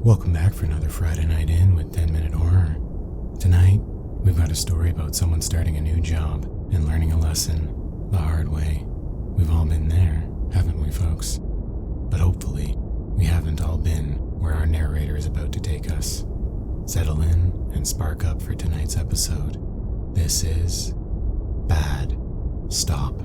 Welcome back for another Friday Night In with 10 Minute Horror. Tonight, we've got a story about someone starting a new job and learning a lesson the hard way. We've all been there, haven't we, folks? But hopefully, we haven't all been where our narrator is about to take us. Settle in and spark up for tonight's episode. This is Bad Stop.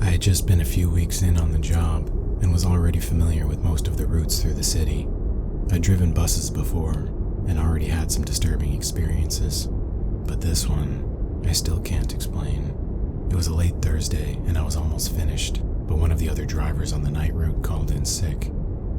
I had just been a few weeks in on the job and was already familiar with most of the routes through the city. I'd driven buses before and already had some disturbing experiences, but this one, I still can't explain. It was a late Thursday and I was almost finished, but one of the other drivers on the night route called in sick.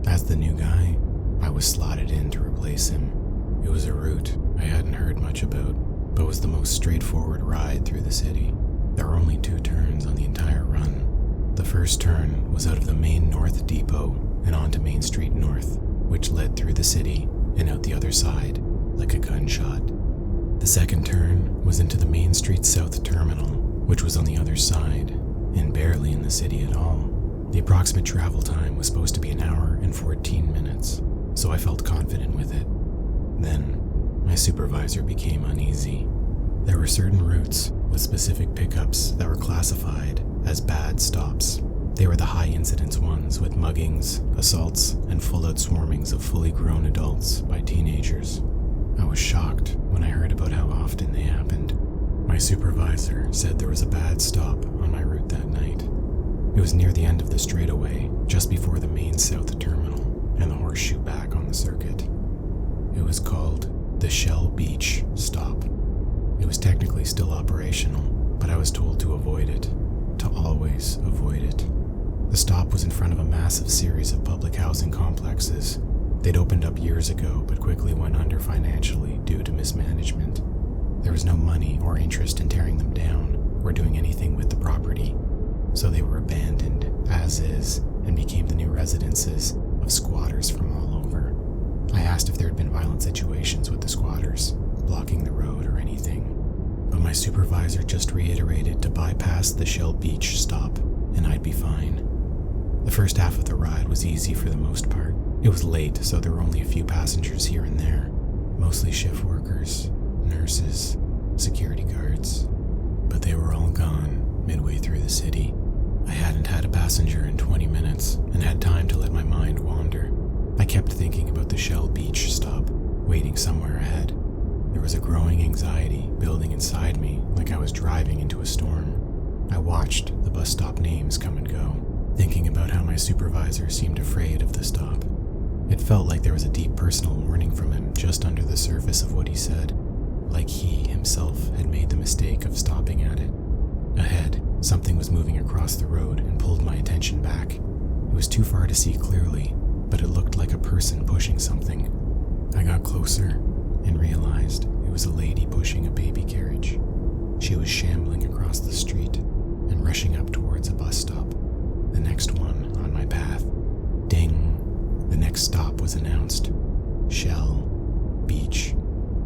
As the new guy, I was slotted in to replace him. It was a route I hadn't heard much about, but was the most straightforward ride through the city. There were only 2 turns on the entire run. The first turn was out of the main North Depot and onto Main Street North, which led through the city and out the other side, like a gunshot. The second turn was into the Main Street South Terminal, which was on the other side, and barely in the city at all. The approximate travel time was supposed to be 1 hour and 14 minutes, so I felt confident with it. Then, my supervisor became uneasy. There were certain routes with specific pickups that were classified as bad stops. They were the high incidence ones with muggings, assaults, and full-out swarmings of fully grown adults by teenagers. I was shocked when I heard about how often they happened. My supervisor said there was a bad stop on my route that night. It was near the end of the straightaway, just before the main South Terminal and the horseshoe back on the circuit. It was called the Shell Beach Stop. It was technically still operational, but I was told to avoid it, to always avoid it. The stop was in front of a massive series of public housing complexes. They'd opened up years ago, but quickly went under financially due to mismanagement. There was no money or interest in tearing them down or doing anything with the property, so they were abandoned as is and became the new residences of squatters from all over. I asked if there had been violent situations with the squatters, blocking the road or anything, but my supervisor just reiterated to bypass the Shell Beach stop and I'd be fine. The first half of the ride was easy for the most part. It was late, so there were only a few passengers here and there, mostly shift workers, nurses, security guards, but they were all gone midway through the city. I hadn't had a passenger in 20 minutes and had time to let my mind wander. I kept thinking about the Shell Beach stop, waiting somewhere ahead. There was a growing anxiety building inside me like I was driving into a storm. I watched the bus stop names come and go, thinking about how my supervisor seemed afraid of the stop. It felt like there was a deep personal warning from him just under the surface of what he said, like he himself had made the mistake of stopping at it. Ahead, something was moving across the road and pulled my attention back. It was too far to see clearly, but it looked like a person pushing something. I got closer and realized it was a lady pushing a baby carriage. She was shambling across the street and rushing up towards a bus stop, the next one on my path. Ding! The next stop was announced. Shell Beach.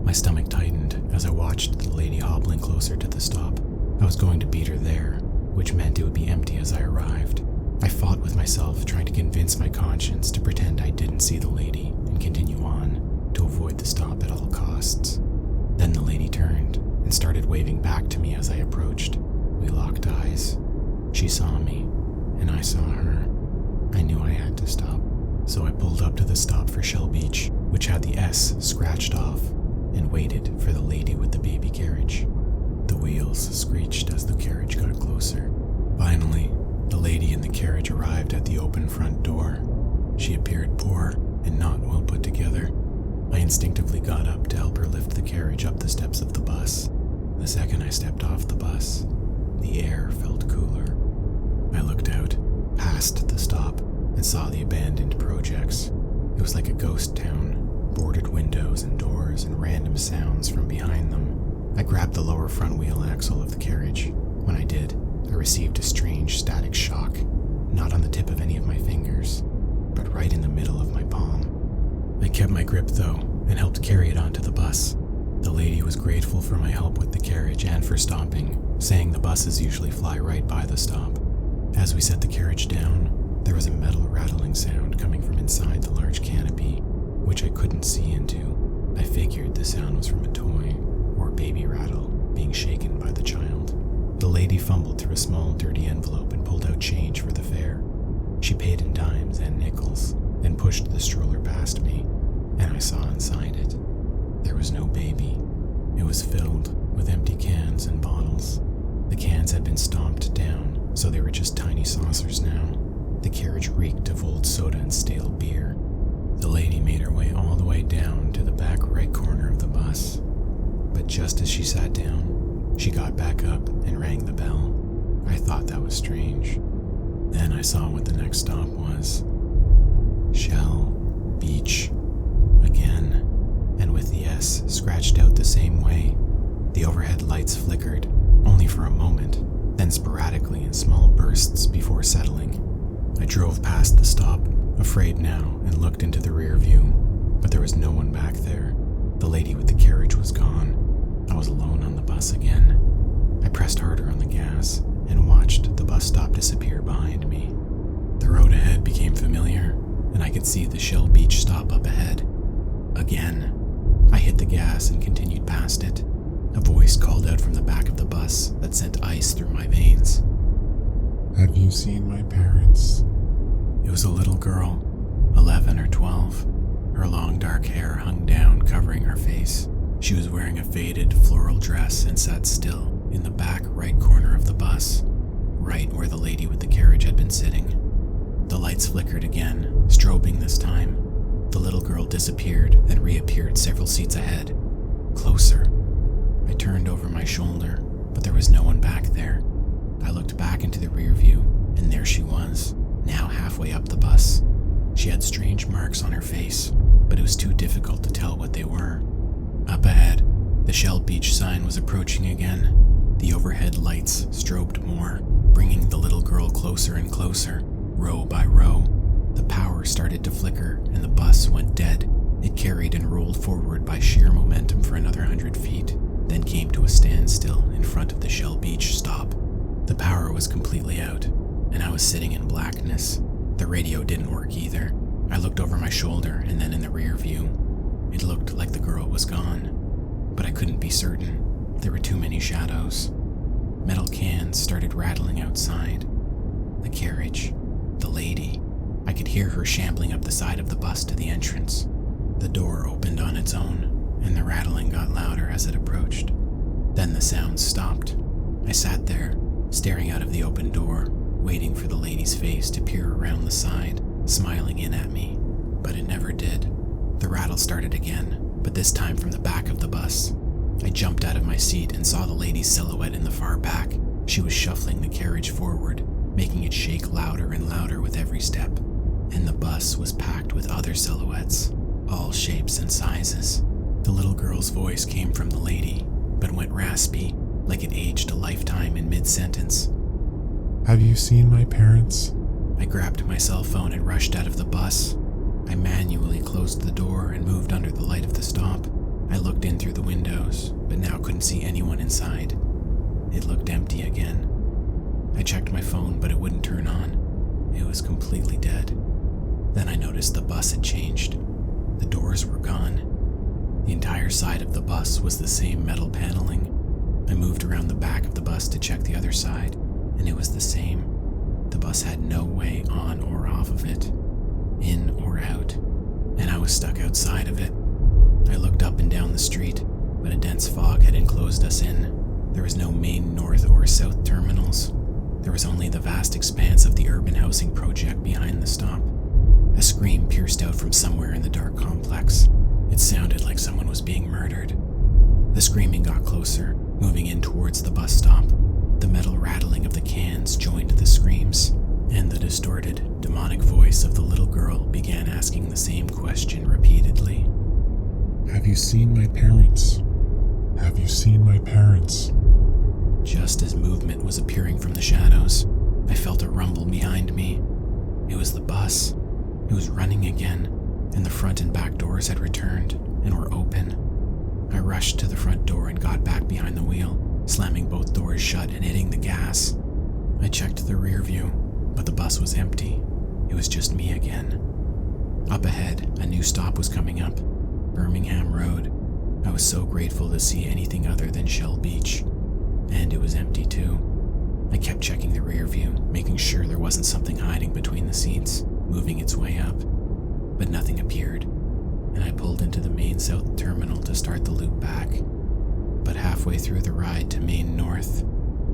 My stomach tightened as I watched the lady hobbling closer to the stop. I was going to beat her there, which meant it would be empty as I arrived. I fought with myself, trying to convince my conscience to pretend I didn't see the lady and continue on, to avoid the stop at all costs. Then the lady turned and started waving back to me as I approached. We locked eyes. She saw me, and I saw her. I knew I had to stop, so I pulled up to the stop for Shell Beach, which had the S scratched off, and waited for the lady with the baby carriage. The wheels screeched as the carriage got closer. Finally, the lady in the carriage arrived at the open front door. She appeared poor and not well put together. I instinctively got up to help her lift the carriage up the steps of the bus. The second I stepped off the bus, the air felt cooler. I looked out, past the stop, and saw the abandoned projects. It was like a ghost town, boarded windows and doors and random sounds from behind them. I grabbed the lower front wheel axle of the carriage. When I did, I received a strange static shock, not on the tip of any of my fingers, but right in the middle of my palm. I kept my grip though, and helped carry it onto the bus. The lady was grateful for my help with the carriage and for stopping, saying the buses usually fly right by the stop. As we set the carriage down, there was a metal rattling buzzing sound coming from inside the large canopy, which I couldn't see into. I figured the sound was from a toy or baby rattle being shaken by the child. The lady fumbled through a small, dirty envelope and pulled out change for the fare. She paid in dimes and nickels, then pushed the stroller past me, and I saw inside it. There was no baby. It was filled with empty cans and bottles. The cans had been stomped down, so they were just tiny saucers now. The carriage reeked of old soda and stale beer. The lady made her way all the way down to the back right corner of the bus. But just as she sat down, she got back up and rang the bell. I thought that was strange. Then I saw what the next stop was. Shell Beach again, and with the S scratched out the same way. The overhead lights flickered, only for a moment, then sporadically in small bursts before settling. I drove past the stop, afraid now, and looked into the rear view, but there was no one back there. The lady with the carriage was gone. I was alone on the bus again. I pressed harder on the gas and watched the bus stop disappear behind me. The road ahead became familiar, and I could see the Shell Beach stop up ahead. Again, I hit the gas and continued past it. A voice called out from the back of the bus that sent ice through my veins. Have you seen my parents? It was a little girl, 11 or 12. Her long dark hair hung down, covering her face. She was wearing a faded floral dress and sat still in the back right corner of the bus, right where the lady with the carriage had been sitting. The lights flickered again, strobing this time. The little girl disappeared, then reappeared several seats ahead. Closer. I turned over my shoulder, but there was no one back there. I looked back into the rear view, and there she was, now halfway up the bus. She had strange marks on her face, but it was too difficult to tell what they were. Up ahead, the Shell Beach sign was approaching again. The overhead lights strobed more, bringing the little girl closer and closer, row by row. The power started to flicker, and the bus went dead. It carried and rolled forward by sheer momentum for another 100 feet, then came to a standstill in front of the Shell Beach stop. The power was completely out, and I was sitting in blackness. The radio didn't work either. I looked over my shoulder and then in the rear view. It looked like the girl was gone, but I couldn't be certain. There were too many shadows. Metal cans started rattling outside. The carriage, the lady. I could hear her shambling up the side of the bus to the entrance. The door opened on its own, and the rattling got louder as it approached. Then the sound stopped. I sat there, staring out of the open door, waiting for the lady's face to peer around the side, smiling in at me, but it never did. The rattle started again, but this time from the back of the bus. I jumped out of my seat and saw the lady's silhouette in the far back. She was shuffling the carriage forward, making it shake louder and louder with every step, and the bus was packed with other silhouettes, all shapes and sizes. The little girl's voice came from the lady, but went raspy, like it aged a lifetime in mid-sentence. Have you seen my parents? I grabbed my cell phone and rushed out of the bus. I manually closed the door and moved under the light of the stop. I looked in through the windows, but now couldn't see anyone inside. It looked empty again. I checked my phone, but it wouldn't turn on. It was completely dead. Then I noticed the bus had changed. The doors were gone. The entire side of the bus was the same metal paneling. I moved around the back of the bus to check the other side, and it was the same. The bus had no way on or off of it, in or out, and I was stuck outside of it. I looked up and down the street, but a dense fog had enclosed us in. There was no main north or south terminals. There was only the vast expanse of the urban housing project behind the stop. A scream pierced out from somewhere in the dark complex. It sounded like someone was being murdered. The screaming got closer, moving in towards the bus stop. The metal rattling of the cans joined the screams, and the distorted, demonic voice of the little girl began asking the same question repeatedly. Have you seen my parents? Have you seen my parents? Just as movement was appearing from the shadows, I felt a rumble behind me. It was the bus. It was running again, and the front and back doors had returned and were open. I rushed to the front door and got back behind the wheel, slamming both doors shut and hitting the gas. I checked the rear view, but the bus was empty. It it was just me again. Up ahead, a new stop was coming up, Birmingham Road. I was so grateful to see anything other than Shell Beach. And it was empty too. I kept checking the rear view, making sure there wasn't something hiding between the seats, moving its way up. But nothing appeared, and I pulled into the Main South terminal to start the loop back. But halfway through the ride to Main North,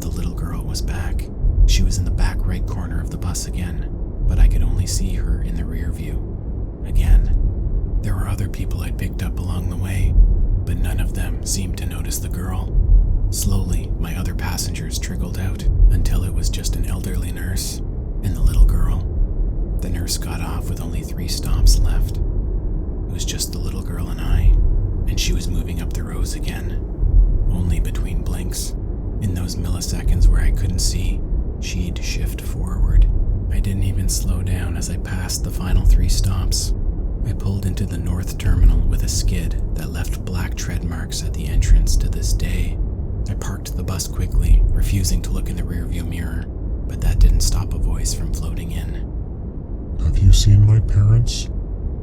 the little girl was back. She was in the back right corner of the bus again, but I could only see her in the rear view. Again. There were other people I'd picked up along the way, but none of them seemed to notice the girl. Slowly, my other passengers trickled out until it was just an elderly nurse and the little girl. The nurse got off with only 3 stops left. It was just the little girl and I, and she was moving up the rows again, only between blinks. In those milliseconds where I couldn't see, she'd shift forward. I didn't even slow down as I passed the final 3 stops. I pulled into the North Terminal with a skid that left black tread marks at the entrance to this day. I parked the bus quickly, refusing to look in the rearview mirror, but that didn't stop a voice from floating in. Have you seen my parents?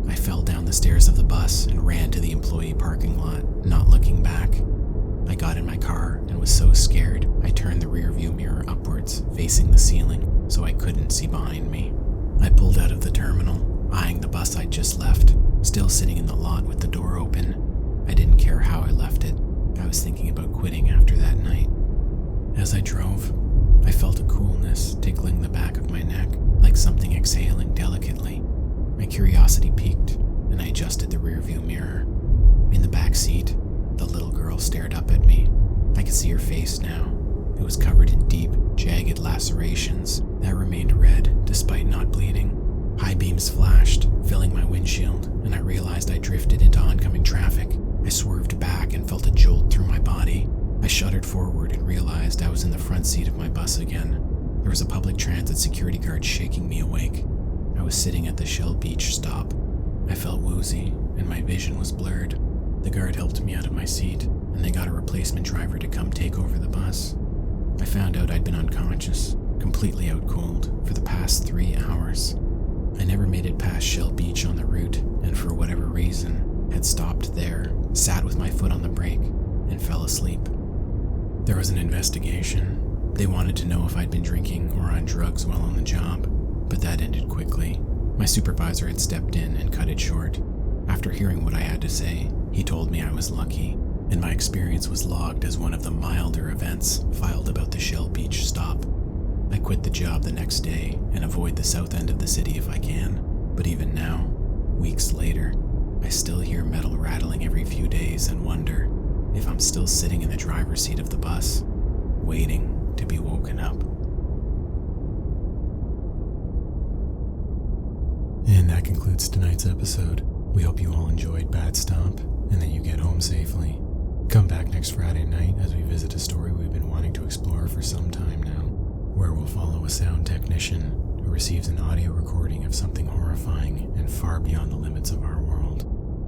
I fell down the stairs of the bus and ran to the employee parking lot, not looking back. I got in my car and was so scared, I turned the rearview mirror upwards, facing the ceiling, so I couldn't see behind me. I pulled out of the terminal, eyeing the bus I'd just left, still sitting in the lot with the door open. I didn't care how I left it. I was thinking about quitting after that night. As I drove, I felt a coolness tickling the back of my neck, like something exhaling delicately. My curiosity piqued, and I adjusted the rearview mirror. In the back seat, the little girl stared up at me. I could see her face now. It was covered in deep, jagged lacerations that remained red despite not bleeding. High beams flashed, filling my windshield, and I realized I drifted into oncoming traffic. I swerved back and felt a jolt through my body. I shuddered forward and realized I was in the front seat of my bus again. There was a public transit security guard shaking me awake. I was sitting at the Shell Beach stop. I felt woozy, and my vision was blurred. The guard helped me out of my seat, and they got a replacement driver to come take over the bus. I found out I'd been unconscious, completely out cold, for the past 3 hours. I never made it past Shell Beach on the route, and for whatever reason, had stopped there, sat with my foot on the brake, and fell asleep. There was an investigation. They wanted to know if I'd been drinking or on drugs while on the job, but that ended quickly. My supervisor had stepped in and cut it short. After hearing what I had to say, he told me I was lucky, and my experience was logged as one of the milder events filed about the Shell Beach stop. I quit the job the next day and avoid the south end of the city if I can, but even now, weeks later, I still hear metal rattling every few days and wonder if I'm still sitting in the driver's seat of the bus, waiting to be woken up. And that concludes tonight's episode. We hope you all enjoyed Bad Stop and that you get home safely. Come back next Friday night as we visit a story we've been wanting to explore for some time now, where we'll follow a sound technician who receives an audio recording of something horrifying and far beyond the limits of our world,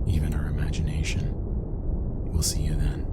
even our imagination. We'll see you then.